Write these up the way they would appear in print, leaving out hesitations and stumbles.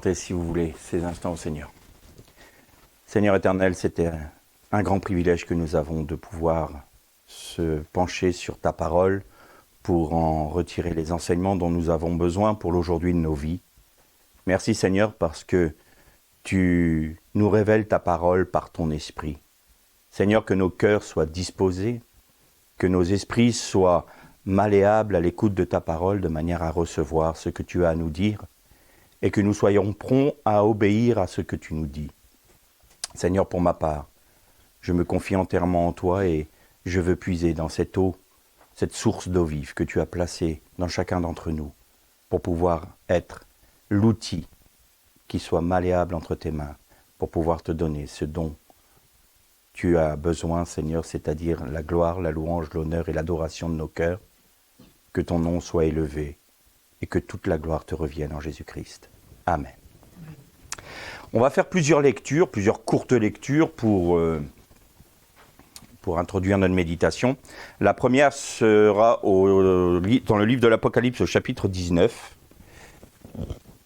présenter, si vous voulez, ces instants au Seigneur. Seigneur éternel, c'était un grand privilège que nous avons de pouvoir se pencher sur ta parole pour en retirer les enseignements dont nous avons besoin pour l'aujourd'hui de nos vies. Merci Seigneur parce que tu nous révèles ta parole par ton esprit. Seigneur, que nos cœurs soient disposés, que nos esprits soient malléables à l'écoute de ta parole de manière à recevoir ce que tu as à nous dire et que nous soyons prompts à obéir à ce que tu nous dis. Seigneur, pour ma part, je me confie entièrement en toi et je veux puiser dans cette eau, cette source d'eau vive que tu as placée dans chacun d'entre nous pour pouvoir être l'outil qui soit malléable entre tes mains pour pouvoir te donner ce dont tu as besoin, Seigneur, c'est-à-dire la gloire, la louange, l'honneur et l'adoration de nos cœurs. Que ton nom soit élevé et que toute la gloire te revienne en Jésus-Christ. Amen. On va faire plusieurs lectures, plusieurs courtes lectures pour introduire notre méditation. La première sera dans le livre de l'Apocalypse au chapitre 19.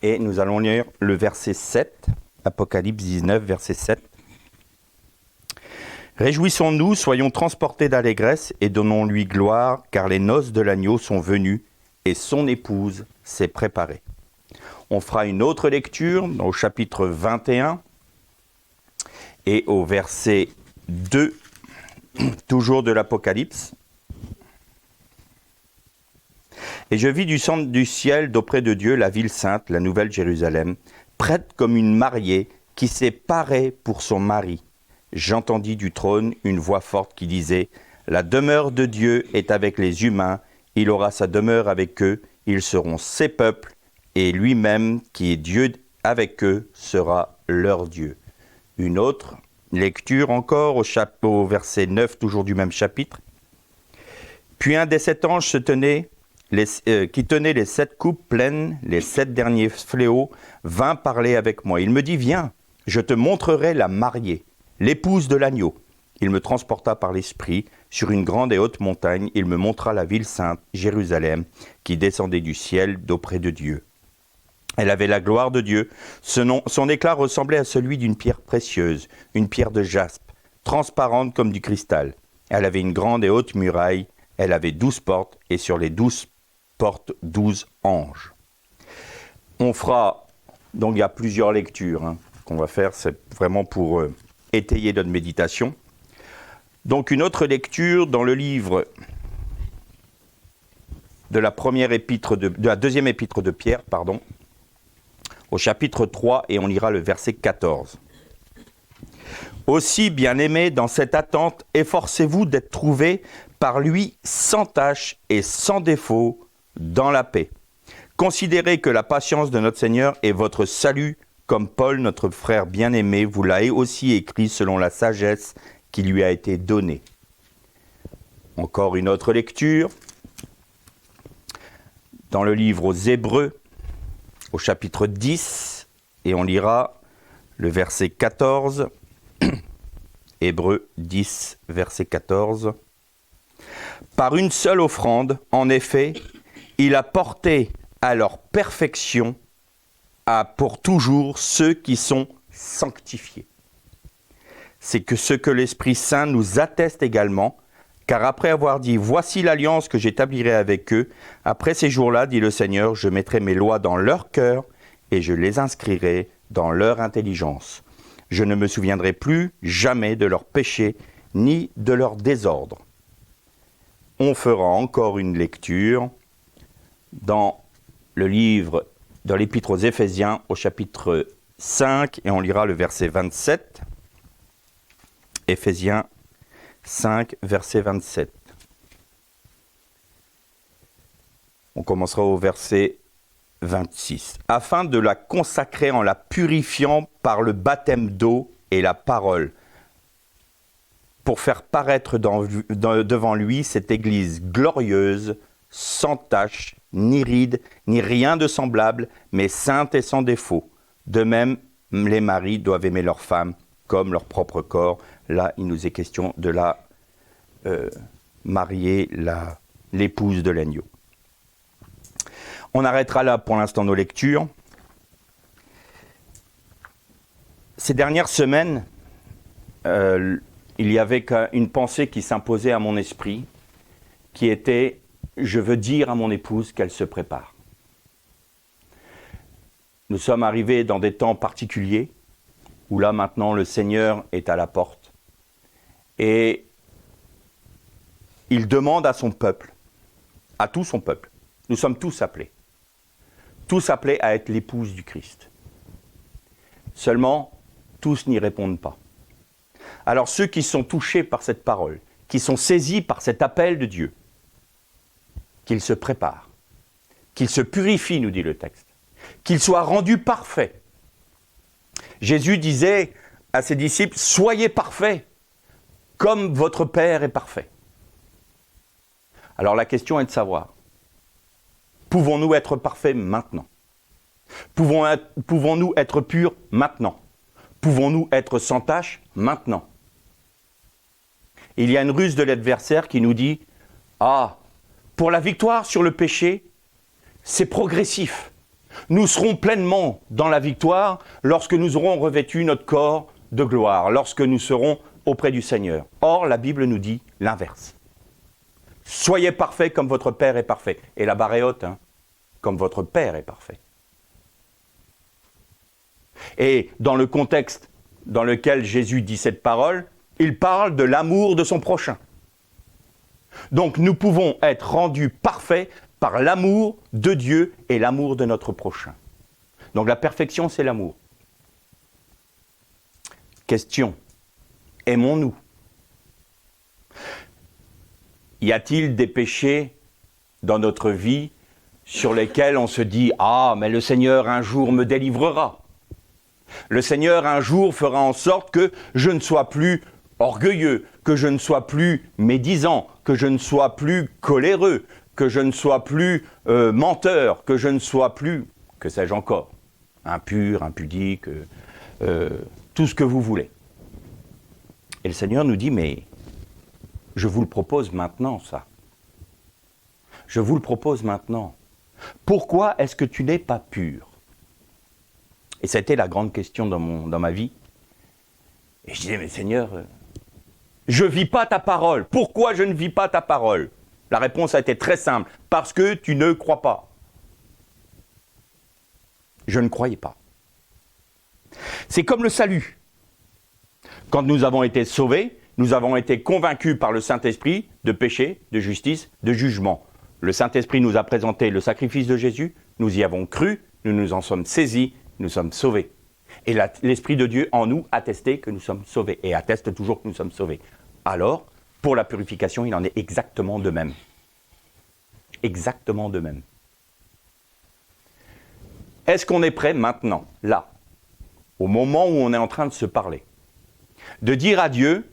Et nous allons lire le verset 7, Apocalypse 19, verset 7. « Réjouissons-nous, soyons transportés d'allégresse et donnons-lui gloire, car les noces de l'agneau sont venues et son épouse s'est préparée. » On fera une autre lecture au chapitre 21 et au verset 2, toujours de l'Apocalypse. « Et je vis du centre du ciel d'auprès de Dieu la ville sainte, la nouvelle Jérusalem, prête comme une mariée qui s'est parée pour son mari. J'entendis du trône une voix forte qui disait « La demeure de Dieu est avec les humains, il aura sa demeure avec eux, ils seront ses peuples, et lui-même qui est Dieu avec eux sera leur Dieu. » Une autre lecture encore au verset 9, toujours du même chapitre. « Puis un des 7 anges qui tenait les 7 coupes pleines, les 7 derniers fléaux, vint parler avec moi. Il me dit « Viens, je te montrerai la mariée, l'épouse de l'agneau. » Il me transporta par l'esprit sur une grande et haute montagne. Il me montra la ville sainte, Jérusalem, qui descendait du ciel d'auprès de Dieu. Elle avait la gloire de Dieu. Son éclat ressemblait à celui d'une pierre précieuse, une pierre de jaspe, transparente comme du cristal. Elle avait une grande et haute muraille. Elle avait 12 portes, et sur les 12 portes, 12 anges. On fera, donc il y a plusieurs lectures qu'on va faire, c'est vraiment pour étayer notre méditation. Donc une autre lecture dans le livre de la deuxième épître de Pierre, au chapitre 3, et on lira le verset 14. « Aussi, bien-aimés, dans cette attente, efforcez-vous d'être trouvés par lui sans tache et sans défaut dans la paix. Considérez que la patience de notre Seigneur est votre salut, comme Paul, notre frère bien-aimé, vous l'a aussi écrit selon la sagesse qui lui a été donnée. » Encore une autre lecture dans le livre aux Hébreux, au chapitre 10, et on lira le verset 14. Hébreux 10, verset 14. « Par une seule offrande, en effet, il a porté à leur perfection pour toujours ceux qui sont sanctifiés. C'est que ce que l'Esprit Saint nous atteste également, car après avoir dit « Voici l'alliance que j'établirai avec eux, après ces jours-là, dit le Seigneur, je mettrai mes lois dans leur cœur et je les inscrirai dans leur intelligence. Je ne me souviendrai plus jamais de leurs péchés ni de leurs désordres. » On fera encore une lecture dans l'Épître aux Éphésiens au chapitre 5 et on lira le verset 27. Éphésiens 5, verset 27. On commencera au verset 26. « Afin de la consacrer en la purifiant par le baptême d'eau et la parole, pour faire paraître devant lui cette Église glorieuse, sans tache, ni ride, ni rien de semblable, mais sainte et sans défaut. De même, les maris doivent aimer leurs femmes comme leur propre corps. » Là, il nous est question de la mariée, l'épouse de l'agneau. On arrêtera là pour l'instant nos lectures. Ces dernières semaines, il y avait une pensée qui s'imposait à mon esprit, qui était « Je veux dire à mon épouse qu'elle se prépare ». Nous sommes arrivés dans des temps particuliers, où là maintenant le Seigneur est à la porte. Et il demande à son peuple, à tout son peuple, nous sommes tous appelés à être l'épouse du Christ. Seulement, tous n'y répondent pas. Alors ceux qui sont touchés par cette parole, qui sont saisis par cet appel de Dieu, qu'ils se préparent, qu'ils se purifient, nous dit le texte, qu'ils soient rendus parfaits. Jésus disait à ses disciples, « Soyez parfaits, comme votre Père est parfait. » Alors la question est de savoir, pouvons-nous être parfaits maintenant ? Pouvons-nous être purs maintenant ? Pouvons-nous être sans tache maintenant ? Il y a une ruse de l'adversaire qui nous dit « Ah, pour la victoire sur le péché, c'est progressif. Nous serons pleinement dans la victoire lorsque nous aurons revêtu notre corps de gloire, lorsque nous serons auprès du Seigneur. » Or, la Bible nous dit l'inverse. « Soyez parfaits comme votre Père est parfait. » Et la barre est haute, hein, comme votre Père est parfait. Et dans le contexte dans lequel Jésus dit cette parole, il parle de l'amour de son prochain. Donc nous pouvons être rendus parfaits par l'amour de Dieu et l'amour de notre prochain. Donc la perfection, c'est l'amour. Question, aimons-nous ? Y a-t-il des péchés dans notre vie sur lesquels on se dit « Ah, mais le Seigneur un jour me délivrera ». Le Seigneur un jour fera en sorte que je ne sois plus orgueilleux, que je ne sois plus médisant, que je ne sois plus coléreux, que je ne sois plus menteur, que je ne sois plus, que sais-je encore, impur, impudique, tout ce que vous voulez. Et le Seigneur nous dit, mais je vous le propose maintenant, ça. Je vous le propose maintenant. Pourquoi est-ce que tu n'es pas pur ? Et ça a été la grande question dans ma vie. Et je disais, mais Seigneur, je ne vis pas ta parole. Pourquoi je ne vis pas ta parole ? La réponse a été très simple. Parce que tu ne crois pas. Je ne croyais pas. C'est comme le salut. Quand nous avons été sauvés, nous avons été convaincus par le Saint-Esprit de péché, de justice, de jugement. Le Saint-Esprit nous a présenté le sacrifice de Jésus, nous y avons cru, nous nous en sommes saisis, nous sommes sauvés. Et l'Esprit de Dieu en nous attestait que nous sommes sauvés, et atteste toujours que nous sommes sauvés. Alors, pour la purification, il en est exactement de même. Exactement de même. Est-ce qu'on est prêt maintenant, là, au moment où on est en train de se parler, de dire à Dieu,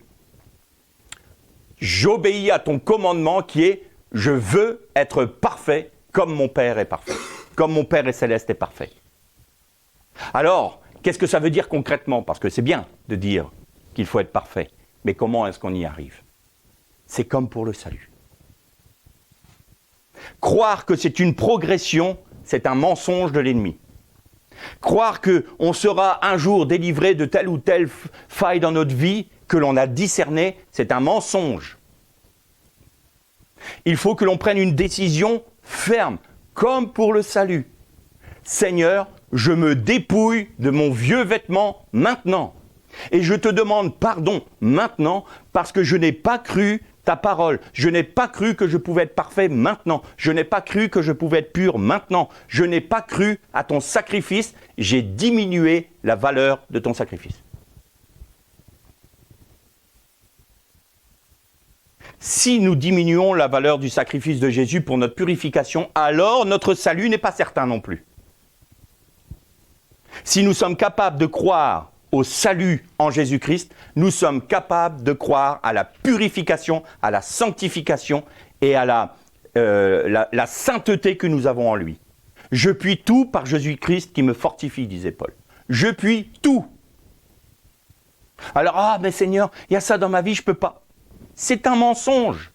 j'obéis à ton commandement qui est, je veux être parfait comme mon Père est parfait, comme mon Père céleste est parfait. Alors, qu'est-ce que ça veut dire concrètement ? Parce que c'est bien de dire qu'il faut être parfait, mais comment est-ce qu'on y arrive ? C'est comme pour le salut. Croire que c'est une progression, c'est un mensonge de l'ennemi. Croire qu'on sera un jour délivré de telle ou telle faille dans notre vie que l'on a discernée, c'est un mensonge. Il faut que l'on prenne une décision ferme, comme pour le salut. Seigneur, je me dépouille de mon vieux vêtement maintenant. Et je te demande pardon maintenant parce que je n'ai pas cru ta parole. Je n'ai pas cru que je pouvais être parfait maintenant. Je n'ai pas cru que je pouvais être pur maintenant. Je n'ai pas cru à ton sacrifice. J'ai diminué la valeur de ton sacrifice. Si nous diminuons la valeur du sacrifice de Jésus pour notre purification, alors notre salut n'est pas certain non plus. Si nous sommes capables de croire au salut en Jésus-Christ, nous sommes capables de croire à la purification, à la sanctification et à la sainteté que nous avons en lui. Je puis tout par Jésus-Christ qui me fortifie, disait Paul. Je puis tout. Alors, mais Seigneur, il y a ça dans ma vie, je ne peux pas. C'est un mensonge.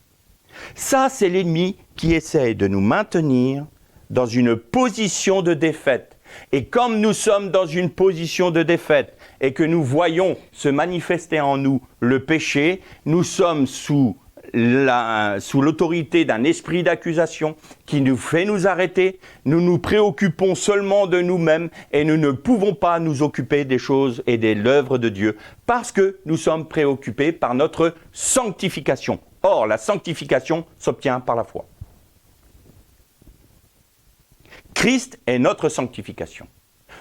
Ça, c'est l'ennemi qui essaie de nous maintenir dans une position de défaite, Et comme nous sommes dans une position de défaite et que nous voyons se manifester en nous le péché, nous sommes sous l'autorité d'un esprit d'accusation qui nous fait nous arrêter. Nous nous préoccupons seulement de nous-mêmes et nous ne pouvons pas nous occuper des choses et de l'œuvre de Dieu parce que nous sommes préoccupés par notre sanctification. Or, la sanctification s'obtient par la foi. Christ est notre sanctification.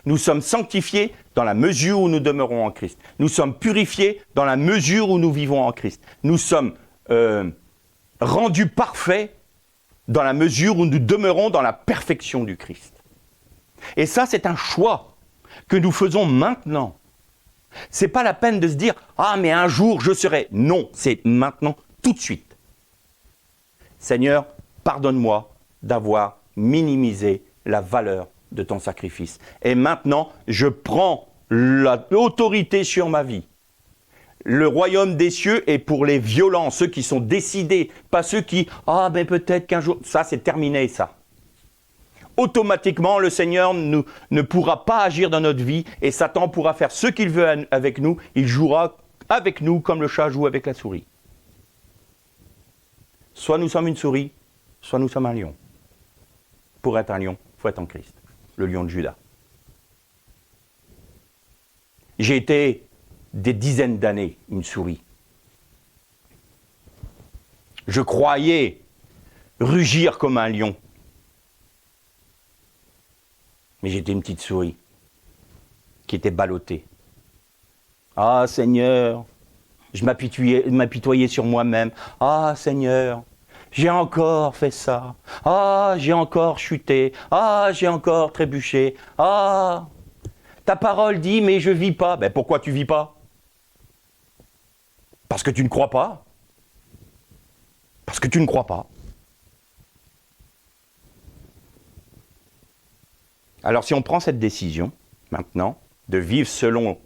Nous sommes sanctifiés dans la mesure où nous demeurons en Christ. Nous sommes purifiés dans la mesure où nous vivons en Christ. Nous sommes rendus parfaits dans la mesure où nous demeurons dans la perfection du Christ. Et ça, c'est un choix que nous faisons maintenant. C'est pas la peine de se dire « Ah, mais un jour, je serai... » Non, c'est maintenant, tout de suite. Seigneur, pardonne-moi d'avoir minimisé la valeur de ton sacrifice. Et maintenant, je prends l'autorité sur ma vie. Le royaume des cieux est pour les violents, ceux qui sont décidés, pas ceux qui « Ah, ben peut-être qu'un jour... » Ça, c'est terminé, ça. Automatiquement, le Seigneur ne pourra pas agir dans notre vie et Satan pourra faire ce qu'il veut avec nous. Il jouera avec nous comme le chat joue avec la souris. Soit nous sommes une souris, soit nous sommes un lion. Pour être un lion, il faut être en Christ, le lion de Juda. J'ai été des dizaines d'années une souris. Je croyais rugir comme un lion. Mais j'étais une petite souris qui était ballottée. Ah Seigneur, je m'apitoyais sur moi-même. Ah Seigneur, j'ai encore fait ça. Ah, j'ai encore chuté. Ah, j'ai encore trébuché. Ah, ta parole dit, mais je ne vis pas. Ben pourquoi tu ne vis pas? Parce que tu ne crois pas. Parce que tu ne crois pas. Alors si on prend cette décision, maintenant, de vivre selon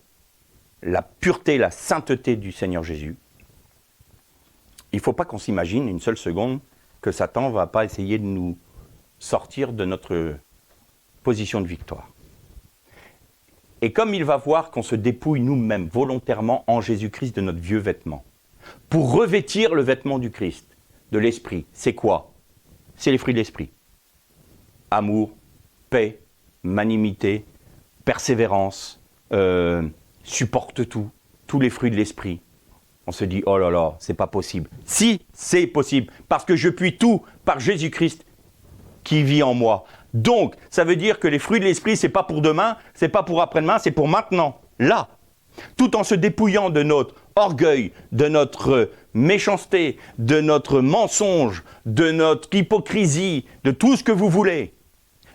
la pureté, la sainteté du Seigneur Jésus, il ne faut pas qu'on s'imagine une seule seconde que Satan ne va pas essayer de nous sortir de notre position de victoire. Et comme il va voir qu'on se dépouille nous-mêmes volontairement en Jésus-Christ de notre vieux vêtement, pour revêtir le vêtement du Christ, de l'Esprit, c'est quoi? C'est les fruits de l'Esprit. Amour, paix, magnanimité, persévérance, supporte tout, tous les fruits de l'Esprit. On se dit, oh là là, c'est pas possible. Si, c'est possible, parce que je puis tout par Jésus-Christ qui vit en moi. Donc, ça veut dire que les fruits de l'Esprit, c'est pas pour demain, c'est pas pour après-demain, c'est pour maintenant, là. Tout en se dépouillant de notre orgueil, de notre méchanceté, de notre mensonge, de notre hypocrisie, de tout ce que vous voulez.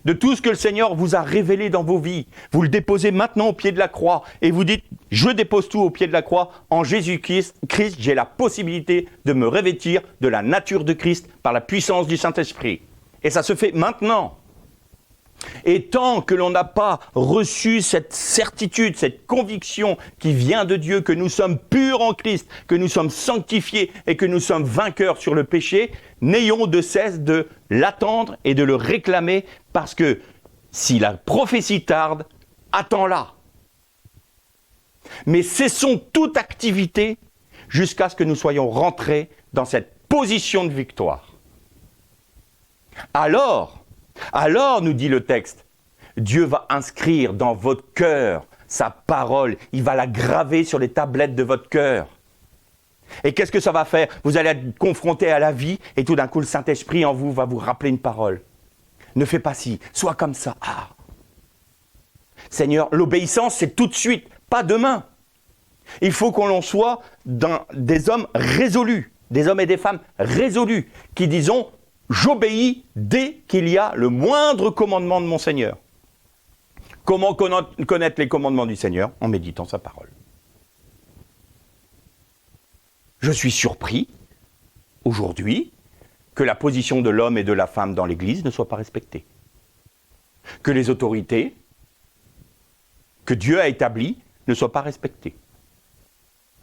De tout ce que le Seigneur vous a révélé dans vos vies. Vous le déposez maintenant au pied de la croix et vous dites, je dépose tout au pied de la croix. En Jésus-Christ, j'ai la possibilité de me revêtir de la nature de Christ par la puissance du Saint-Esprit. Et ça se fait maintenant. Et tant que l'on n'a pas reçu cette certitude, cette conviction qui vient de Dieu, que nous sommes purs en Christ, que nous sommes sanctifiés et que nous sommes vainqueurs sur le péché, n'ayons de cesse de l'attendre et de le réclamer, parce que si la prophétie tarde, attends-la. Mais cessons toute activité jusqu'à ce que nous soyons rentrés dans cette position de victoire. Alors, nous dit le texte, Dieu va inscrire dans votre cœur sa parole. Il va la graver sur les tablettes de votre cœur. Et qu'est-ce que ça va faire? Vous allez être confronté à la vie et tout d'un coup, le Saint-Esprit en vous va vous rappeler une parole. Ne fais pas ci, sois comme ça. Ah. Seigneur, l'obéissance, c'est tout de suite, pas demain. Il faut qu'on soit des hommes résolus, des hommes et des femmes résolus, qui disons, j'obéis dès qu'il y a le moindre commandement de mon Seigneur. Comment connaître les commandements du Seigneur? En méditant sa parole. Je suis surpris, aujourd'hui, que la position de l'homme et de la femme dans l'Église ne soit pas respectée. Que les autorités que Dieu a établies ne soient pas respectées.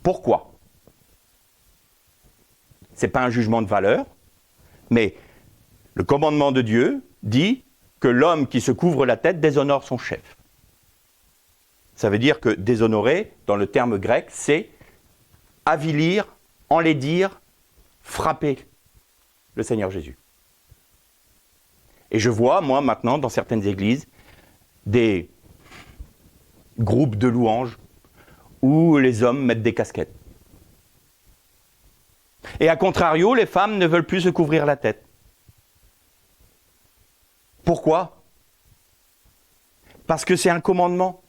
Pourquoi? Ce n'est pas un jugement de valeur, mais le commandement de Dieu dit que l'homme qui se couvre la tête déshonore son chef. Ça veut dire que déshonorer, dans le terme grec, c'est avilir, enlaidir, frapper le Seigneur Jésus. Et je vois, moi, maintenant, dans certaines églises, des groupes de louanges où les hommes mettent des casquettes. Et à contrario, les femmes ne veulent plus se couvrir la tête. Pourquoi ? Parce que c'est un commandement.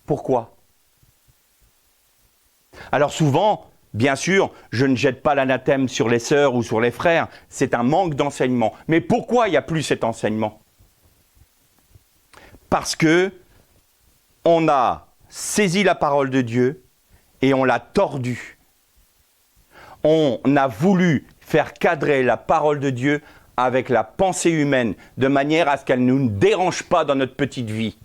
Pourquoi ? Alors souvent, bien sûr, je ne jette pas l'anathème sur les sœurs ou sur les frères, c'est un manque d'enseignement. Mais pourquoi il n'y a plus cet enseignement ? Parce que on a saisi la parole de Dieu et on l'a tordue. On a voulu faire cadrer la parole de Dieu avec la pensée humaine, de manière à ce qu'elle ne nous dérange pas dans notre petite vie.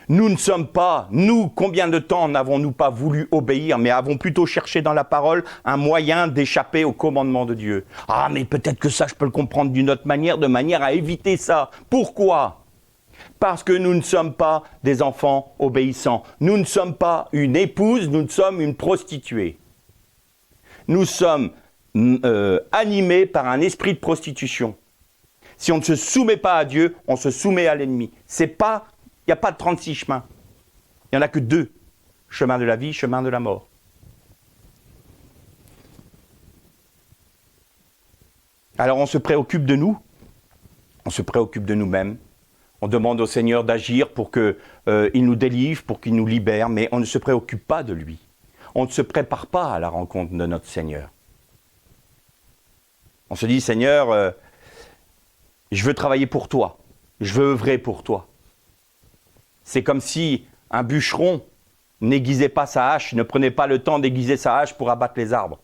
Nous ne sommes pas, nous, combien de temps n'avons-nous pas voulu obéir, mais avons plutôt cherché dans la parole un moyen d'échapper au commandement de Dieu. Ah, mais peut-être que ça, je peux le comprendre d'une autre manière, de manière à éviter ça. Pourquoi ? Parce que nous ne sommes pas des enfants obéissants. Nous ne sommes pas une épouse, nous sommes une prostituée. Nous sommes animés par un esprit de prostitution. Si on ne se soumet pas à Dieu, on se soumet à l'ennemi. Il n'y a pas de 36 chemins. Il n'y en a que 2. Chemin de la vie, chemin de la mort. Alors on se préoccupe de nous, on se préoccupe de nous-mêmes. On demande au Seigneur d'agir pour qu'il nous délivre, pour qu'il nous libère, mais on ne se préoccupe pas de lui. On ne se prépare pas à la rencontre de notre Seigneur. On se dit, Seigneur, je veux travailler pour toi, je veux œuvrer pour toi. C'est comme si un bûcheron n'aiguisait pas sa hache, ne prenait pas le temps d'aiguiser sa hache pour abattre les arbres.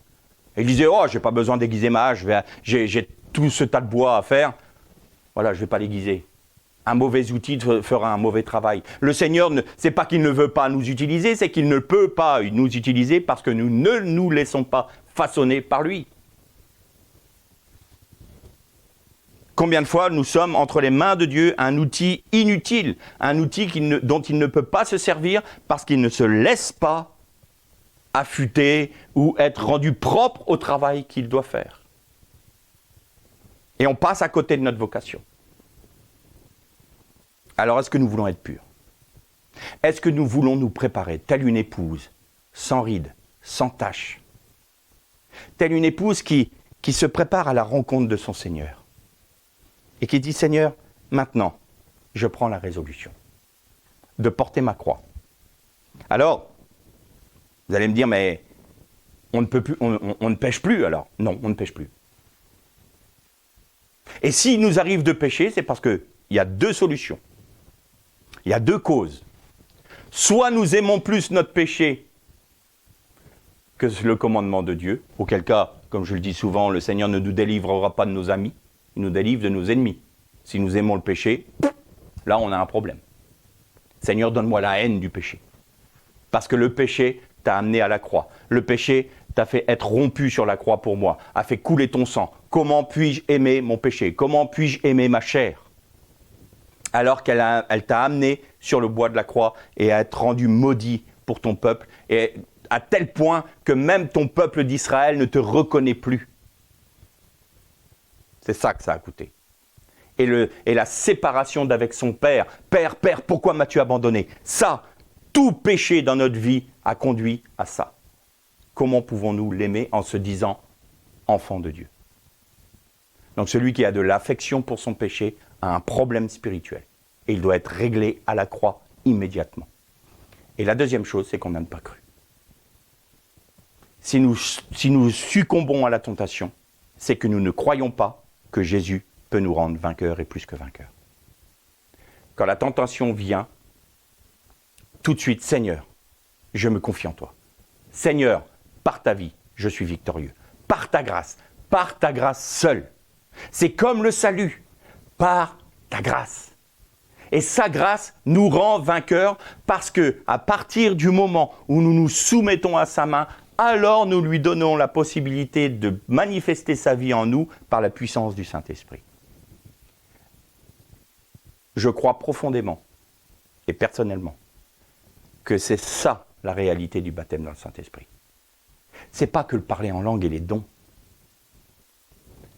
Et il disait, oh, je n'ai pas besoin d'aiguiser ma hache, j'ai tout ce tas de bois à faire, voilà, je ne vais pas l'aiguiser. Un mauvais outil fera un mauvais travail. Le Seigneur, c'est pas qu'il ne veut pas nous utiliser, c'est qu'il ne peut pas nous utiliser parce que nous ne nous laissons pas façonner par lui. Combien de fois nous sommes entre les mains de Dieu un outil inutile, un outil dont il ne peut pas se servir parce qu'il ne se laisse pas affûter ou être rendu propre au travail qu'il doit faire. Et on passe à côté de notre vocation. Alors, est-ce que nous voulons être purs ? Est-ce que nous voulons nous préparer, telle une épouse, sans rides, sans taches, telle une épouse qui se prépare à la rencontre de son Seigneur et qui dit, Seigneur, maintenant, je prends la résolution de porter ma croix. Alors, vous allez me dire, mais on ne pêche plus alors ? Non, on ne pêche plus. Et s'il nous arrive de pécher, c'est parce qu'il y a 2 solutions. Il y a 2 causes. Soit nous aimons plus notre péché que le commandement de Dieu, auquel cas, comme je le dis souvent, le Seigneur ne nous délivrera pas de nos amis, il nous délivre de nos ennemis. Si nous aimons le péché, là on a un problème. Seigneur, donne-moi la haine du péché. Parce que le péché t'a amené à la croix. Le péché t'a fait être rompu sur la croix pour moi, a fait couler ton sang. Comment puis-je aimer mon péché ? Comment puis-je aimer ma chair ? Alors qu'elle t'a amené sur le bois de la croix et à être rendu maudit pour ton peuple, et à tel point que même ton peuple d'Israël ne te reconnaît plus. C'est ça que ça a coûté. Et la séparation d'avec son père. Père, pourquoi m'as-tu abandonné ? Ça, tout péché dans notre vie a conduit à ça. Comment pouvons-nous l'aimer en se disant enfant de Dieu ? Donc celui qui a de l'affection pour son péché a un problème spirituel. Et il doit être réglé à la croix immédiatement. Et la deuxième chose, c'est qu'on n'a pas cru. Si nous succombons à la tentation, c'est que nous ne croyons pas que Jésus peut nous rendre vainqueurs et plus que vainqueurs. Quand la tentation vient, tout de suite, Seigneur, je me confie en toi. Seigneur, par ta vie, je suis victorieux. Par ta grâce seule. C'est comme le salut, par ta grâce. Et sa grâce nous rend vainqueurs parce que, à partir du moment où nous nous soumettons à sa main, alors nous lui donnons la possibilité de manifester sa vie en nous par la puissance du Saint-Esprit. Je crois profondément et personnellement que c'est ça la réalité du baptême dans le Saint-Esprit. C'est pas que le parler en langue et les dons.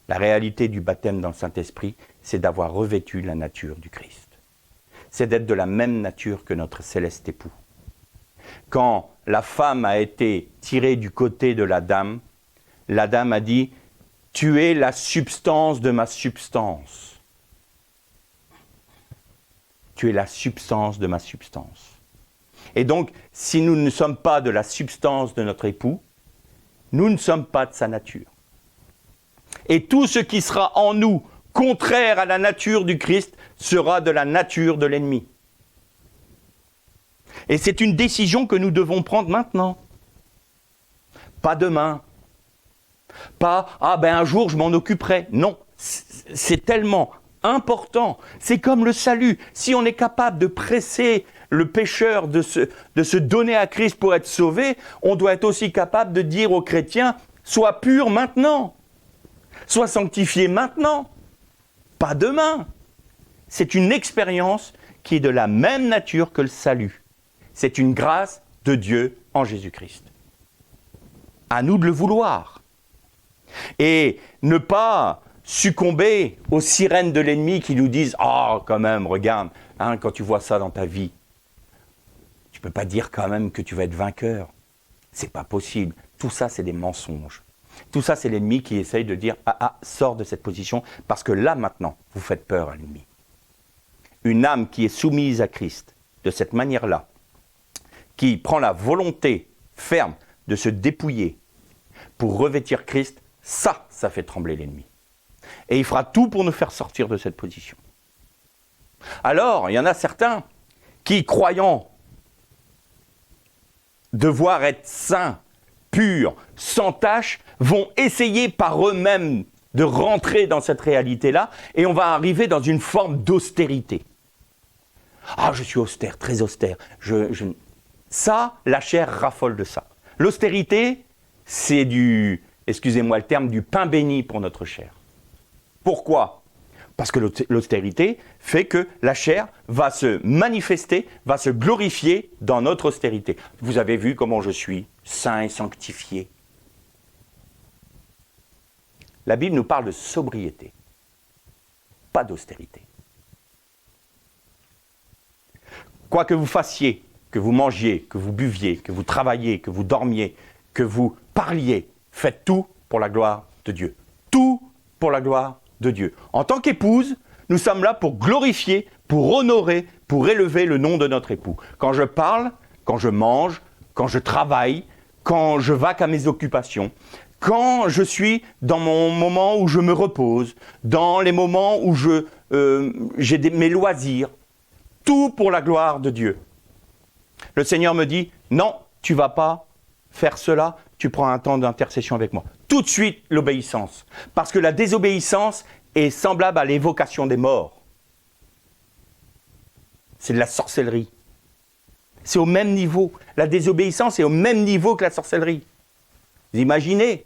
La réalité du baptême dans le Saint-Esprit, c'est d'avoir revêtu la nature du Christ. C'est d'être de la même nature que notre céleste époux. Quand la femme a été tirée du côté de la dame a dit « Tu es la substance de ma substance. Tu es la substance de ma substance. » Et donc, si nous ne sommes pas de la substance de notre époux, nous ne sommes pas de sa nature. Et tout ce qui sera en nous contraire à la nature du Christ sera de la nature de l'ennemi. Et c'est une décision que nous devons prendre maintenant. Pas demain. Pas « Ah ben un jour je m'en occuperai ». Non, c'est tellement important. C'est comme le salut. Si on est capable de presser le pécheur de se donner à Christ pour être sauvé, on doit être aussi capable de dire aux chrétiens « Sois pur maintenant ». Sois sanctifié maintenant, pas demain. C'est une expérience qui est de la même nature que le salut. C'est une grâce de Dieu en Jésus-Christ. À nous de le vouloir. Et ne pas succomber aux sirènes de l'ennemi qui nous disent « Oh, quand même, regarde, hein, quand tu vois ça dans ta vie, tu ne peux pas dire quand même que tu vas être vainqueur. C'est pas possible. » Tout ça, c'est des mensonges. Tout ça, c'est l'ennemi qui essaye de dire « Ah, sors de cette position, parce que là, maintenant, vous faites peur à l'ennemi. » Une âme qui est soumise à Christ, de cette manière-là, qui prend la volonté ferme de se dépouiller pour revêtir Christ, ça fait trembler l'ennemi. Et il fera tout pour nous faire sortir de cette position. Alors, il y en a certains qui, croyant devoir être saints, purs, sans tache, vont essayer par eux-mêmes de rentrer dans cette réalité-là, et on va arriver dans une forme d'austérité. Ah, je suis austère, très austère. Ça, la chair raffole de ça. L'austérité, c'est excusez-moi le terme, du pain béni pour notre chair. Pourquoi ? Parce que l'austérité fait que la chair va se manifester, va se glorifier dans notre austérité. Vous avez vu comment je suis saint et sanctifié. La Bible nous parle de sobriété, pas d'austérité. Quoi que vous fassiez, que vous mangiez, que vous buviez, que vous travailliez, que vous dormiez, que vous parliez, faites tout pour la gloire de Dieu. Tout pour la gloire de Dieu. En tant qu'épouse, nous sommes là pour glorifier, pour honorer, pour élever le nom de notre époux. Quand je parle, quand je mange, quand je travaille, quand je vaque à mes occupations, quand je suis dans mon moment où je me repose, dans les moments où j'ai mes loisirs, tout pour la gloire de Dieu. Le Seigneur me dit, non, tu ne vas pas faire cela, tu prends un temps d'intercession avec moi. Tout de suite, l'obéissance. Parce que la désobéissance est semblable à l'évocation des morts. C'est de la sorcellerie. C'est au même niveau. La désobéissance est au même niveau que la sorcellerie. Vous imaginez ?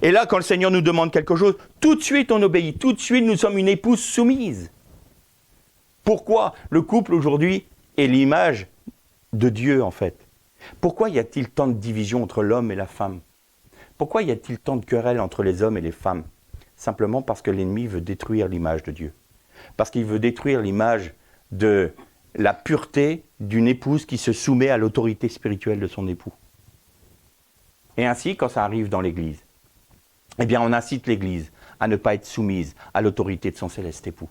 Et là, quand le Seigneur nous demande quelque chose, tout de suite on obéit. Tout de suite, nous sommes une épouse soumise. Pourquoi le couple aujourd'hui est l'image de Dieu, en fait ? Pourquoi y a-t-il tant de division entre l'homme et la femme ? Pourquoi y a-t-il tant de querelles entre les hommes et les femmes ? Simplement parce que l'ennemi veut détruire l'image de Dieu. Parce qu'il veut détruire l'image de la pureté d'une épouse qui se soumet à l'autorité spirituelle de son époux. Et ainsi, quand ça arrive dans l'Église, eh bien on incite l'Église à ne pas être soumise à l'autorité de son céleste époux.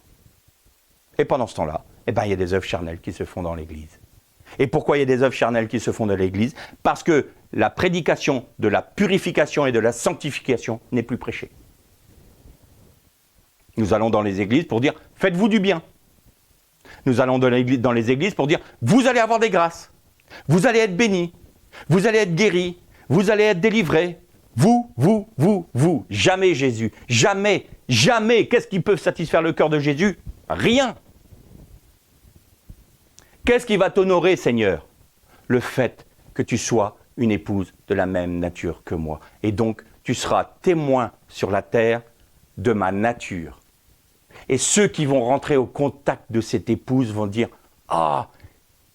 Et pendant ce temps-là, eh bien, il y a des œuvres charnelles qui se font dans l'Église. Et pourquoi il y a des œuvres charnelles qui se font dans l'Église ? Parce que la prédication de la purification et de la sanctification n'est plus prêchée. Nous allons dans les églises pour dire « faites-vous du bien ». Nous allons dans les églises pour dire « vous allez avoir des grâces, vous allez être bénis, vous allez être guéris, vous allez être délivrés ». Vous. Jamais Jésus. Jamais. Qu'est-ce qui peut satisfaire le cœur de Jésus ? Rien. Qu'est-ce qui va t'honorer, Seigneur ? Le fait que tu sois une épouse de la même nature que moi. Et donc, tu seras témoin sur la terre de ma nature. Et ceux qui vont rentrer au contact de cette épouse vont dire « Ah,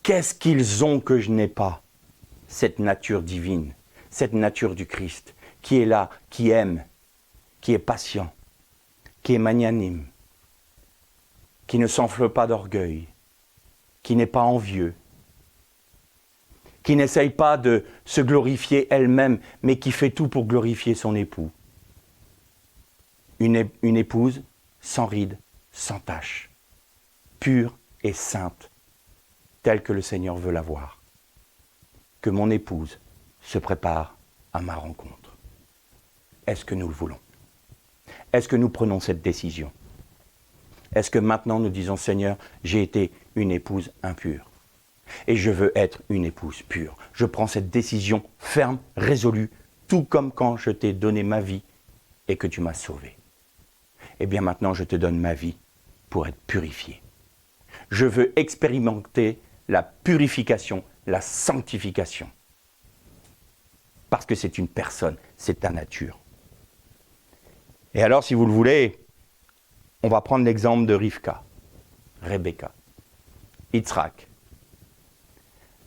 qu'est-ce qu'ils ont que je n'ai pas ?» Cette nature divine, cette nature du Christ, qui est là, qui aime, qui est patient, qui est magnanime, qui ne s'enfle pas d'orgueil, qui n'est pas envieux, qui n'essaye pas de se glorifier elle-même, mais qui fait tout pour glorifier son époux. Une épouse sans rides, sans tache, pure et sainte, telle que le Seigneur veut la voir. Que mon épouse se prépare à ma rencontre. Est-ce que nous le voulons? Est-ce que nous prenons cette décision? Est-ce que maintenant nous disons, Seigneur, j'ai été une épouse impure et je veux être une épouse pure. Je prends cette décision ferme, résolue, tout comme quand je t'ai donné ma vie et que tu m'as sauvé. Eh bien maintenant, je te donne ma vie pour être purifié. Je veux expérimenter la purification, la sanctification. Parce que c'est une personne, c'est ta nature. Et alors, si vous le voulez, on va prendre l'exemple de Rivka, Rebecca, Yitzhak.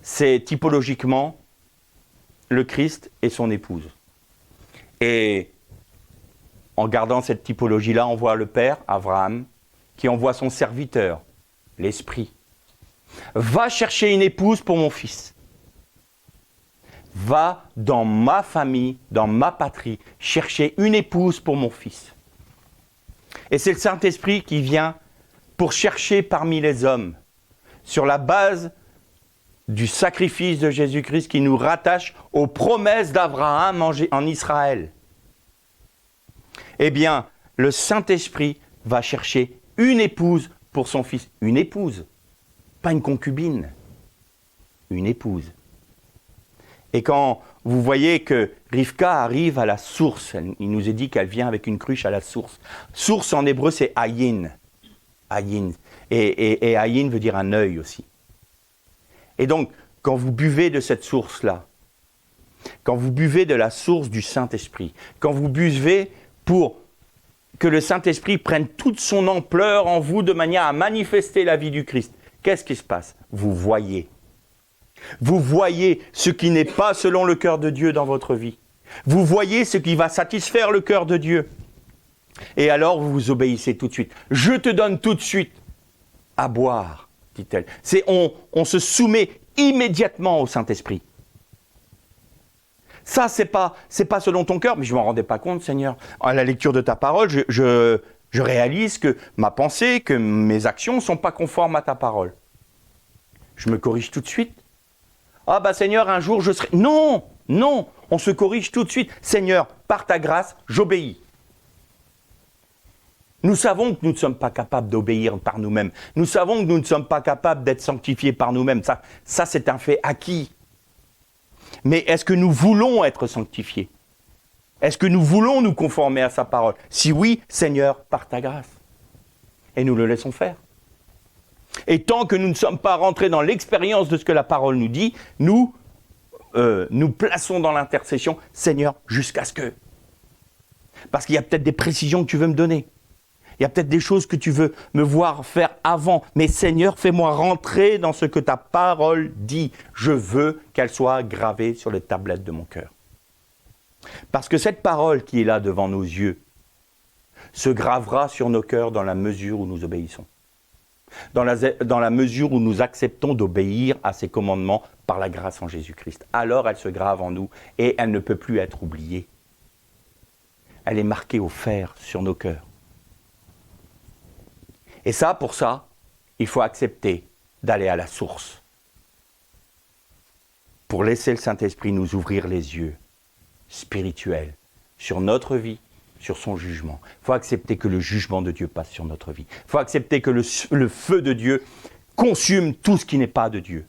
C'est typologiquement le Christ et son épouse. Et en gardant cette typologie-là, on voit le père, Abraham, qui envoie son serviteur, l'Esprit. Va chercher une épouse pour mon fils. Va dans ma famille, dans ma patrie, chercher une épouse pour mon fils. Et c'est le Saint-Esprit qui vient pour chercher parmi les hommes, sur la base du sacrifice de Jésus-Christ qui nous rattache aux promesses d'Abraham en Israël. Eh bien, le Saint-Esprit va chercher une épouse pour son fils. Une épouse, pas une concubine, une épouse. Et quand vous voyez que Rivka arrive à la source, il nous est dit qu'elle vient avec une cruche à la source. Source en hébreu, c'est ayin. Ayin. Et ayin veut dire un œil aussi. Et donc, quand vous buvez de cette source-là, quand vous buvez de la source du Saint-Esprit, quand vous buvez pour que le Saint-Esprit prenne toute son ampleur en vous de manière à manifester la vie du Christ, qu'est-ce qui se passe? Vous voyez. Vous voyez ce qui n'est pas selon le cœur de Dieu dans votre vie. Vous voyez ce qui va satisfaire le cœur de Dieu. Et alors vous vous obéissez tout de suite. Je te donne tout de suite à boire, dit-elle. On se soumet immédiatement au Saint-Esprit. Ça, c'est pas selon ton cœur, mais je ne m'en rendais pas compte, Seigneur. À la lecture de ta parole, je réalise que ma pensée, que mes actions ne sont pas conformes à ta parole. Je me corrige tout de suite. Ah bah Seigneur, un jour je serai... Non, non, on se corrige tout de suite. Seigneur, par ta grâce, j'obéis. Nous savons que nous ne sommes pas capables d'obéir par nous-mêmes. Nous savons que nous ne sommes pas capables d'être sanctifiés par nous-mêmes. Ça c'est un fait acquis. Mais est-ce que nous voulons être sanctifiés? Est-ce que nous voulons nous conformer à sa parole? Si oui, Seigneur, par ta grâce. Et nous le laissons faire. Et tant que nous ne sommes pas rentrés dans l'expérience de ce que la parole nous dit, nous plaçons dans l'intercession, Seigneur, jusqu'à ce que... Parce qu'il y a peut-être des précisions que tu veux me donner. Il y a peut-être des choses que tu veux me voir faire avant. Mais Seigneur, fais-moi rentrer dans ce que ta parole dit. Je veux qu'elle soit gravée sur les tablettes de mon cœur. Parce que cette parole qui est là devant nos yeux se gravera sur nos cœurs dans la mesure où nous obéissons. Dans la mesure où nous acceptons d'obéir à ses commandements par la grâce en Jésus-Christ. Alors elle se grave en nous et elle ne peut plus être oubliée. Elle est marquée au fer sur nos cœurs. Et ça, pour ça, il faut accepter d'aller à la source. Pour laisser le Saint-Esprit nous ouvrir les yeux spirituels sur notre vie, sur son jugement. Il faut accepter que le jugement de Dieu passe sur notre vie. Il faut accepter que le feu de Dieu consume tout ce qui n'est pas de Dieu.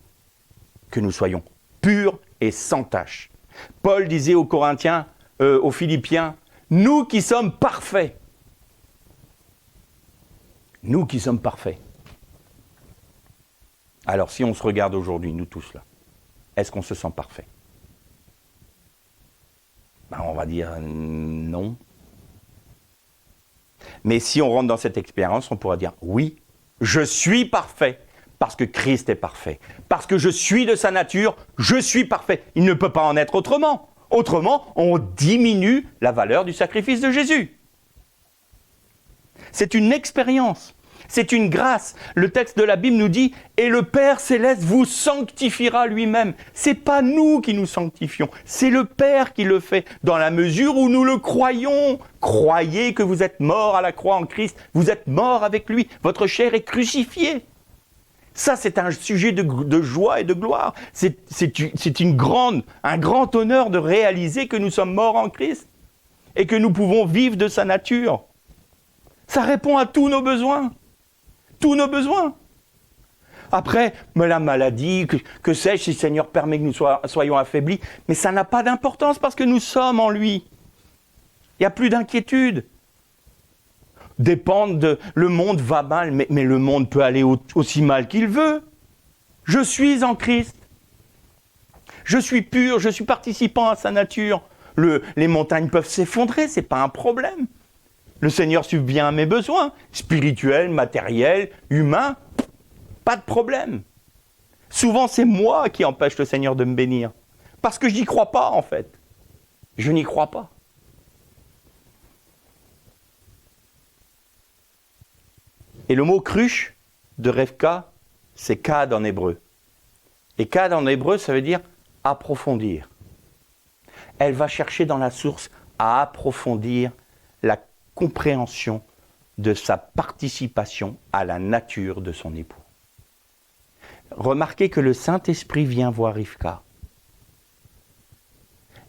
Que nous soyons purs et sans tache. Paul disait aux Corinthiens, aux Philippiens, nous qui sommes parfaits. Nous qui sommes parfaits. Alors si on se regarde aujourd'hui, nous tous là, est-ce qu'on se sent parfait? Ben, on va dire non. Mais si on rentre dans cette expérience, on pourra dire oui, je suis parfait parce que Christ est parfait. Parce que je suis de sa nature, je suis parfait. Il ne peut pas en être autrement. Autrement, on diminue la valeur du sacrifice de Jésus. C'est une expérience. C'est une grâce. Le texte de la Bible nous dit « Et le Père Céleste vous sanctifiera lui-même ». Ce n'est pas nous qui nous sanctifions, c'est le Père qui le fait, dans la mesure où nous le croyons. Croyez que vous êtes morts à la croix en Christ, vous êtes morts avec lui, votre chair est crucifiée. Ça, c'est un sujet de joie et de gloire. C'est un grand honneur de réaliser que nous sommes morts en Christ et que nous pouvons vivre de sa nature. Ça répond à tous nos besoins. Tous nos besoins. Après, mais la maladie, que sais-je, si le Seigneur permet que nous soyons affaiblis, mais ça n'a pas d'importance parce que nous sommes en lui. Il n'y a plus d'inquiétude. Le monde va mal, mais le monde peut aller aussi mal qu'il veut. Je suis en Christ. Je suis pur, je suis participant à sa nature. Les montagnes peuvent s'effondrer, ce n'est pas un problème. Le Seigneur subvient à mes besoins, spirituels, matériels, humains, pas de problème. Souvent, c'est moi qui empêche le Seigneur de me bénir. Parce que je n'y crois pas, en fait. Je n'y crois pas. Et le mot cruche de Rivka, c'est kad en hébreu. Et kad en hébreu, ça veut dire approfondir. Elle va chercher dans la source à approfondir la compréhension de sa participation à la nature de son époux. Remarquez que le Saint-Esprit vient voir Rivka.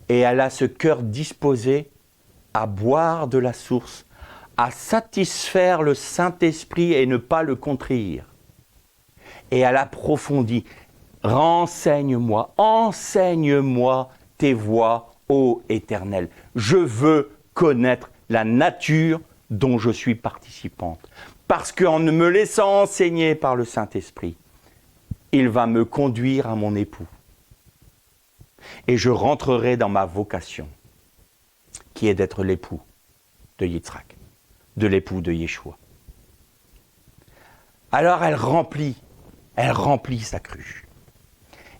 Et elle a ce cœur disposé à boire de la source, à satisfaire le Saint-Esprit et ne pas le contredire. Et elle approfondit. Renseigne-moi, enseigne-moi tes voies, ô Éternel. Je veux connaître la nature dont je suis participante. Parce qu'en me laissant enseigner par le Saint-Esprit, il va me conduire à mon époux. Et je rentrerai dans ma vocation, qui est d'être l'époux de Yitzhak, de l'époux de Yeshua. Alors elle remplit sa cruche.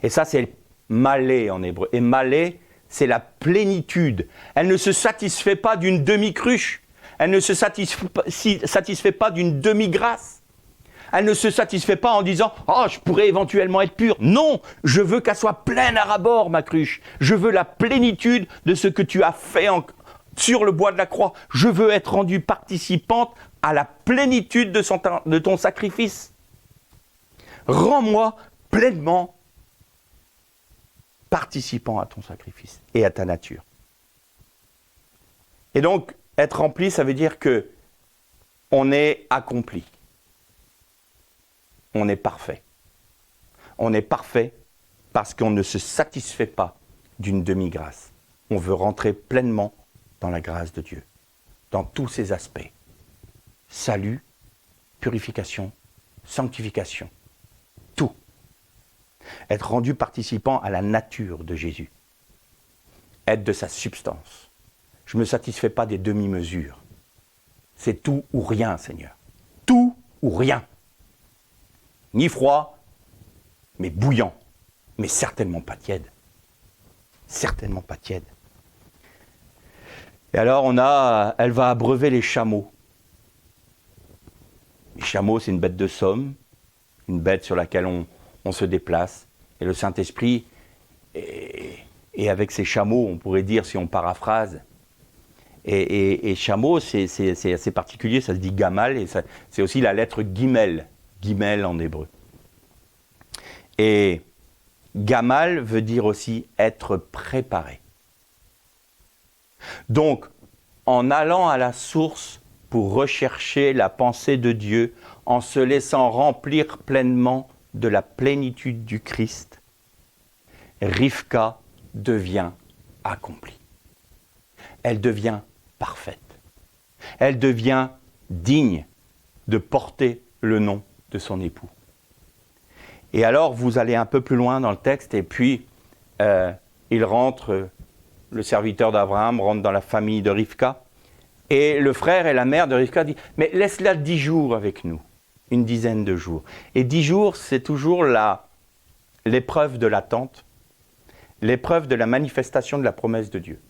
Et ça, c'est malé en hébreu. Et malé, c'est la plénitude. Elle ne se satisfait pas d'une demi-cruche. Elle ne se satisfait pas d'une demi-grâce. Elle ne se satisfait pas en disant « Oh, je pourrais éventuellement être pure ». Non, je veux qu'elle soit pleine à ras-bord, ma cruche. Je veux la plénitude de ce que tu as fait sur le bois de la croix. Je veux être rendue participante à la plénitude de ton sacrifice. Rends-moi pleinement participant à ton sacrifice et à ta nature. Et donc, être rempli, ça veut dire que on est accompli. On est parfait. On est parfait parce qu'on ne se satisfait pas d'une demi-grâce. On veut rentrer pleinement dans la grâce de Dieu, dans tous ses aspects. Salut, purification, sanctification, tout. Être rendu participant à la nature de Jésus. Être de sa substance. Je ne me satisfais pas des demi-mesures. C'est tout ou rien, Seigneur. Tout ou rien. Ni froid, mais bouillant, mais certainement pas tiède. Certainement pas tiède. Et alors elle va abreuver les chameaux. Les chameaux, c'est une bête de somme, une bête sur laquelle on se déplace. Et le Saint-Esprit, et avec ces chameaux, on pourrait dire, si on paraphrase, et chameau, c'est assez particulier, ça se dit gamal, et c'est aussi la lettre gimel en hébreu. Et gamal veut dire aussi être préparé. Donc, en allant à la source pour rechercher la pensée de Dieu, en se laissant remplir pleinement de la plénitude du Christ, Rivka devient accomplie. Elle devient parfaite. Elle devient digne de porter le nom de son époux. Et alors, vous allez un peu plus loin dans le texte, et puis il rentre le serviteur d'Abraham, rentre dans la famille de Rivka. Et le frère et la mère de Rivka disent « Mais laisse-la 10 jours avec nous, une dizaine de jours. » Et 10 jours, c'est toujours l'épreuve de l'attente, l'épreuve de la manifestation de la promesse de Dieu.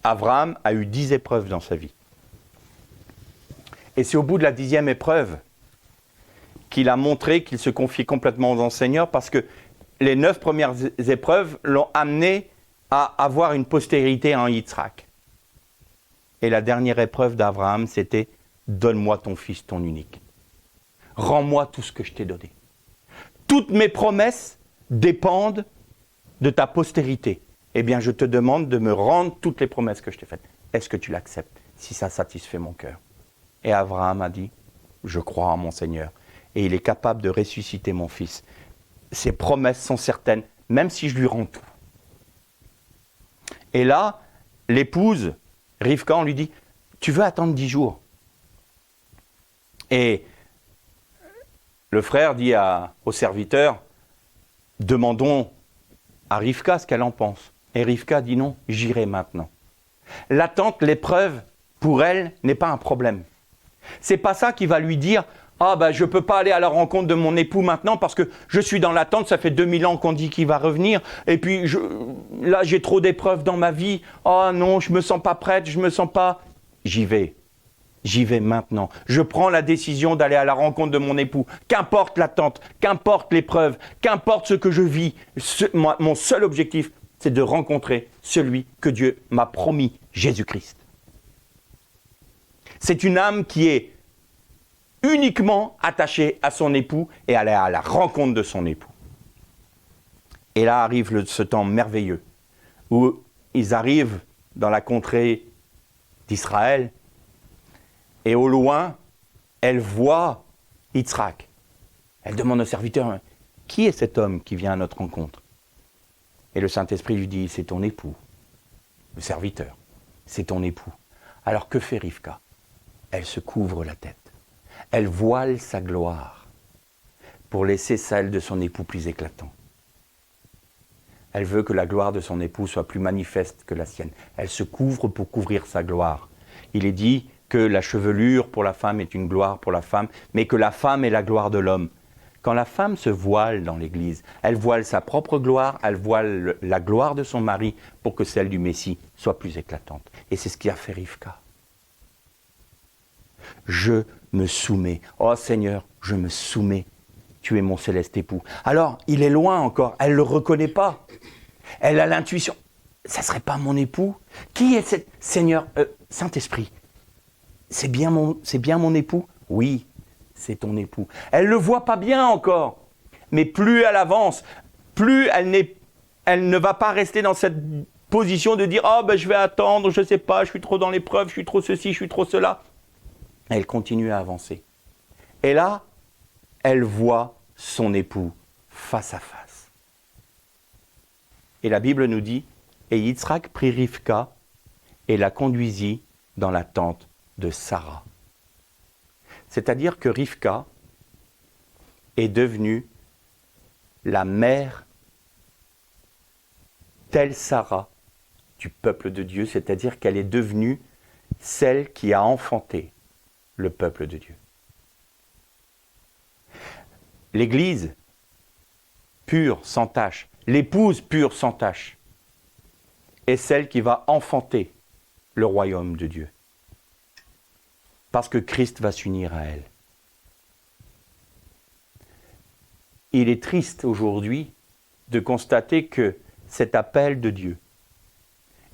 Abraham a eu 10 épreuves dans sa vie. Et c'est au bout de la 10e épreuve qu'il a montré qu'il se confiait complètement au Seigneur, parce que les 9 premières épreuves l'ont amené à avoir une postérité en Yitzhak. Et la dernière épreuve d'Abraham, c'était « Donne-moi ton fils, ton unique. Rends-moi tout ce que je t'ai donné. Toutes mes promesses dépendent de ta postérité. Eh bien, je te demande de me rendre toutes les promesses que je t'ai faites. Est-ce que tu l'acceptes, si ça satisfait mon cœur ?» Et Abraham a dit « Je crois en mon Seigneur. Et il est capable de ressusciter mon fils. Ses promesses sont certaines, même si je lui rends tout. » Et là, l'épouse, Rivka, on lui dit « Tu veux attendre 10 jours ?» Et le frère dit au serviteur « Demandons à Rivka ce qu'elle en pense. » Et Rivka dit « Non, j'irai maintenant. » L'attente, l'épreuve, pour elle, n'est pas un problème. C'est pas ça qui va lui dire « Ah ben je ne peux pas aller à la rencontre de mon époux maintenant parce que je suis dans l'attente, ça fait 2000 ans qu'on dit qu'il va revenir, et puis là j'ai trop d'épreuves dans ma vie, oh non, je ne me sens pas prête, je ne me sens pas... » J'y vais maintenant. Je prends la décision d'aller à la rencontre de mon époux. Qu'importe l'attente, qu'importe l'épreuve, qu'importe ce que je vis, mon seul objectif, c'est de rencontrer celui que Dieu m'a promis, Jésus-Christ. C'est une âme qui est uniquement attachée à son époux et aller à la rencontre de son époux. Et là arrive ce temps merveilleux où ils arrivent dans la contrée d'Israël et au loin, elle voit Yitzhak. Elle demande au serviteur « Qui est cet homme qui vient à notre rencontre ?» Et le Saint-Esprit lui dit « C'est ton époux. » Le serviteur, c'est ton époux. Alors que fait Rivka ? Elle se couvre la tête. Elle voile sa gloire pour laisser celle de son époux plus éclatant. Elle veut que la gloire de son époux soit plus manifeste que la sienne. Elle se couvre pour couvrir sa gloire. Il est dit que la chevelure pour la femme est une gloire pour la femme, mais que la femme est la gloire de l'homme. Quand la femme se voile dans l'Église, elle voile sa propre gloire, elle voile la gloire de son mari pour que celle du Messie soit plus éclatante. Et c'est ce qui a fait Rivka. Je me soumets. Oh Seigneur, je me soumets. Tu es mon céleste époux. Alors, il est loin encore. Elle ne le reconnaît pas. Elle a l'intuition. Ça ne serait pas mon époux ? Qui est cette... Seigneur, Saint-Esprit, c'est bien mon époux ? Oui, c'est ton époux. Elle ne le voit pas bien encore. Mais plus elle avance, plus elle ne va pas rester dans cette position de dire « Oh, ben, je vais attendre, je ne sais pas, je suis trop dans l'épreuve, je suis trop ceci, je suis trop cela. » Elle continue à avancer. Et là, elle voit son époux face à face. Et la Bible nous dit, et Yitzhak prit Rivka et la conduisit dans la tente de Sarah. C'est-à-dire que Rivka est devenue la mère telle Sarah du peuple de Dieu, c'est-à-dire qu'elle est devenue celle qui a enfanté le peuple de Dieu. L'Église pure, sans tache, l'épouse pure, sans tache, est celle qui va enfanter le royaume de Dieu. Parce que Christ va s'unir à elle. Il est triste aujourd'hui de constater que cet appel de Dieu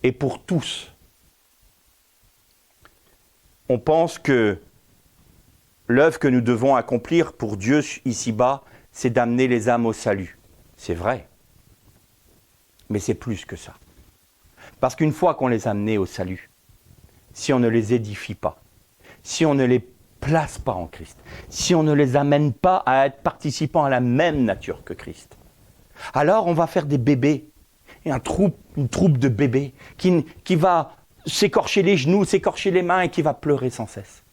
est pour tous. On pense que l'œuvre que nous devons accomplir pour Dieu ici-bas, c'est d'amener les âmes au salut. C'est vrai. Mais c'est plus que ça. Parce qu'une fois qu'on les a amenés au salut, si on ne les édifie pas, si on ne les place pas en Christ, si on ne les amène pas à être participants à la même nature que Christ, alors on va faire des bébés, et une troupe de bébés qui va s'écorcher les genoux, s'écorcher les mains et qui va pleurer sans cesse.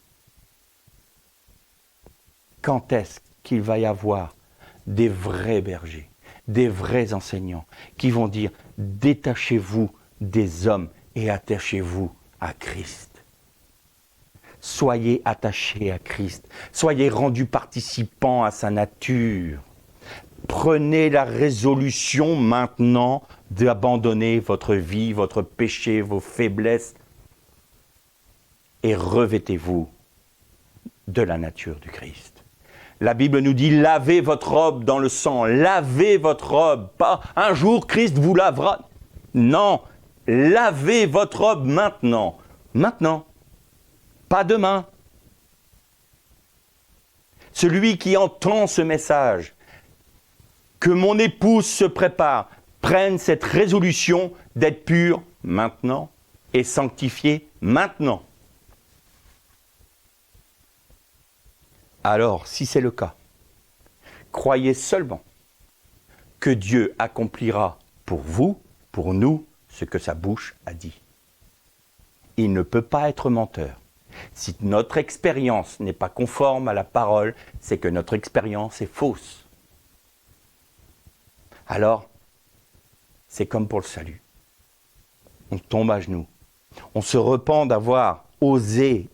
Quand est-ce qu'il va y avoir des vrais bergers, des vrais enseignants qui vont dire « détachez-vous des hommes et attachez-vous à Christ. Soyez attachés à Christ. Soyez rendus participants à sa nature. Prenez la résolution maintenant d'abandonner votre vie, votre péché, vos faiblesses et revêtez-vous de la nature du Christ. La Bible nous dit, lavez votre robe dans le sang, lavez votre robe. Pas un jour Christ vous lavera. Non, lavez votre robe maintenant. Maintenant, pas demain. Celui qui entend ce message, que mon épouse se prépare, prenne cette résolution d'être pur maintenant et sanctifié maintenant. Alors, si c'est le cas, croyez seulement que Dieu accomplira pour vous, pour nous, ce que sa bouche a dit. Il ne peut pas être menteur. Si notre expérience n'est pas conforme à la parole, c'est que notre expérience est fausse. Alors, c'est comme pour le salut. On tombe à genoux. On se repent d'avoir osé.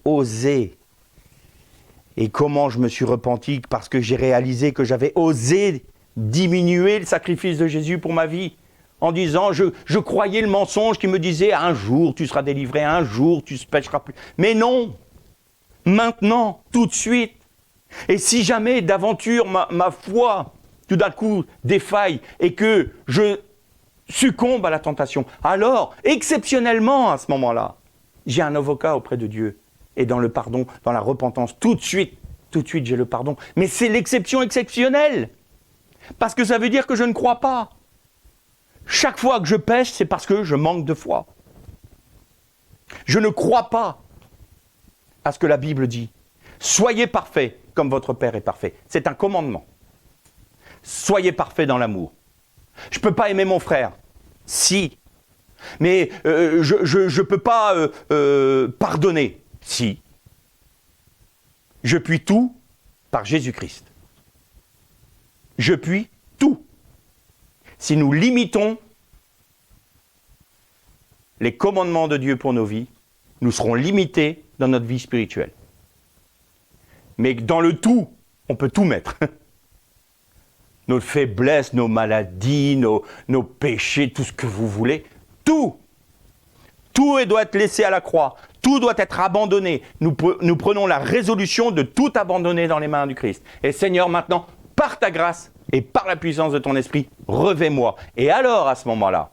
Et comment je me suis repenti? Parce que j'ai réalisé que j'avais osé diminuer le sacrifice de Jésus pour ma vie. En disant, je croyais le mensonge qui me disait, un jour tu seras délivré, un jour tu ne pécheras plus. Mais non, maintenant, tout de suite. Et si jamais d'aventure ma foi, tout d'un coup, défaille et que je succombe à la tentation, alors, exceptionnellement à ce moment-là, j'ai un avocat auprès de Dieu. Et dans le pardon, dans la repentance, tout de suite, j'ai le pardon. Mais c'est l'exception exceptionnelle. Parce que ça veut dire que je ne crois pas. Chaque fois que je pêche, c'est parce que je manque de foi. Je ne crois pas à ce que la Bible dit. Soyez parfaits comme votre Père est parfait. C'est un commandement. Soyez parfaits dans l'amour. Je ne peux pas aimer mon frère. Si. Mais je ne peux pas pardonner. Si. Je puis tout par Jésus-Christ. Je puis tout. Si nous limitons les commandements de Dieu pour nos vies, nous serons limités dans notre vie spirituelle. Mais dans le tout, on peut tout mettre. Nos faiblesses, nos maladies, nos péchés, tout ce que vous voulez. Tout. Tout doit être laissé à la croix. Tout doit être abandonné. Nous prenons la résolution de tout abandonner dans les mains du Christ. Et Seigneur, maintenant, par ta grâce et par la puissance de ton esprit, revêt-moi. Et alors, à ce moment-là,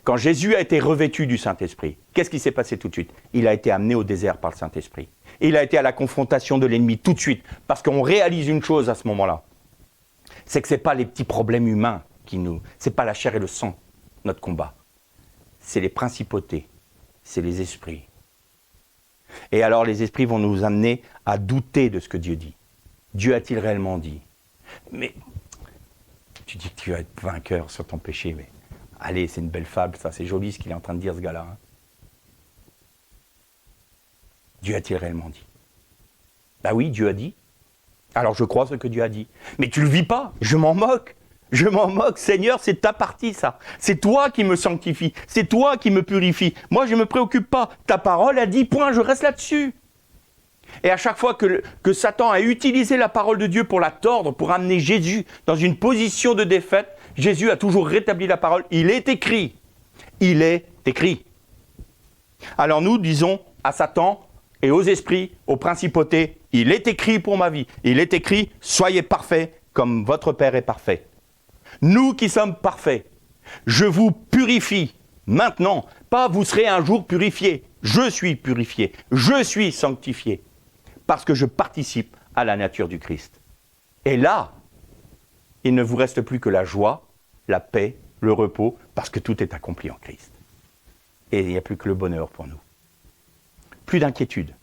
quand Jésus a été revêtu du Saint-Esprit, qu'est-ce qui s'est passé tout de suite? Il a été amené au désert par le Saint-Esprit. Il a été à la confrontation de l'ennemi tout de suite. Parce qu'on réalise une chose à ce moment-là. C'est que ce n'est pas les petits problèmes humains c'est pas la chair et le sang, notre combat. C'est les principautés, c'est les esprits. Et alors les esprits vont nous amener à douter de ce que Dieu dit. Dieu a-t-il réellement dit? Mais tu dis que tu vas être vainqueur sur ton péché, mais allez, c'est une belle fable, ça, c'est joli ce qu'il est en train de dire ce gars-là. Hein. Dieu a-t-il réellement dit? Ben oui, Dieu a dit. Alors je crois ce que Dieu a dit. Mais tu le vis pas, je m'en moque. Je m'en moque, Seigneur, c'est ta partie, ça. C'est toi qui me sanctifie, c'est toi qui me purifie. Moi, je ne me préoccupe pas. Ta parole a dit, point, je reste là-dessus. Et à chaque fois que Satan a utilisé la parole de Dieu pour la tordre, pour amener Jésus dans une position de défaite, Jésus a toujours rétabli la parole. Il est écrit. Il est écrit. Alors nous disons à Satan et aux esprits, aux principautés, il est écrit pour ma vie. Il est écrit, soyez parfaits comme votre Père est parfait. Nous qui sommes parfaits, je vous purifie maintenant, pas vous serez un jour purifiés. Je suis purifié, je suis sanctifié, parce que je participe à la nature du Christ. Et là, il ne vous reste plus que la joie, la paix, le repos, parce que tout est accompli en Christ. Et il n'y a plus que le bonheur pour nous. Plus d'inquiétude,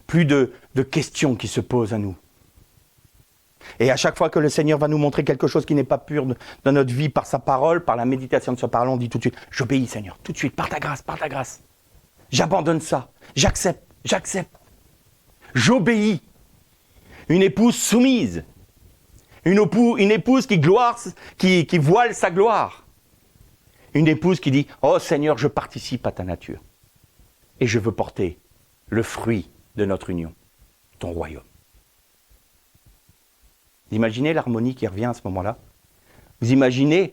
plus de questions qui se posent à nous. Et à chaque fois que le Seigneur va nous montrer quelque chose qui n'est pas pur dans notre vie par sa parole, par la méditation de sa parole, on dit tout de suite, j'obéis Seigneur, tout de suite, par ta grâce, par ta grâce. J'abandonne ça, j'accepte. J'obéis. Une épouse soumise. Une épouse qui voile sa gloire. Une épouse qui dit « Oh Seigneur, je participe à ta nature et je veux porter le fruit de notre union, ton royaume. » Vous imaginez l'harmonie qui revient à ce moment-là? Vous imaginez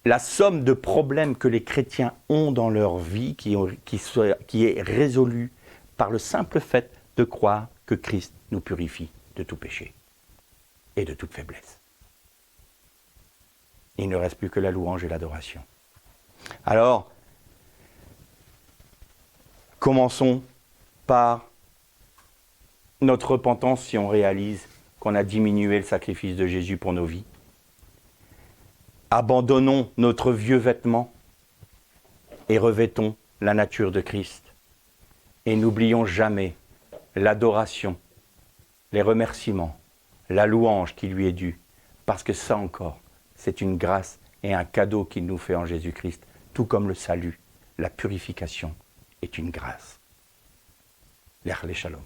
la somme de problèmes que les chrétiens ont dans leur vie qui est résolue par le simple fait de croire que Christ nous purifie de tout péché et de toute faiblesse. Il ne reste plus que la louange et l'adoration. Alors, commençons par notre repentance si on réalise qu'on a diminué le sacrifice de Jésus pour nos vies. Abandonnons notre vieux vêtement et revêtons la nature de Christ. Et n'oublions jamais l'adoration, les remerciements, la louange qui lui est due, parce que ça encore, c'est une grâce et un cadeau qu'il nous fait en Jésus-Christ, tout comme le salut, la purification est une grâce. L'Erle Shalom.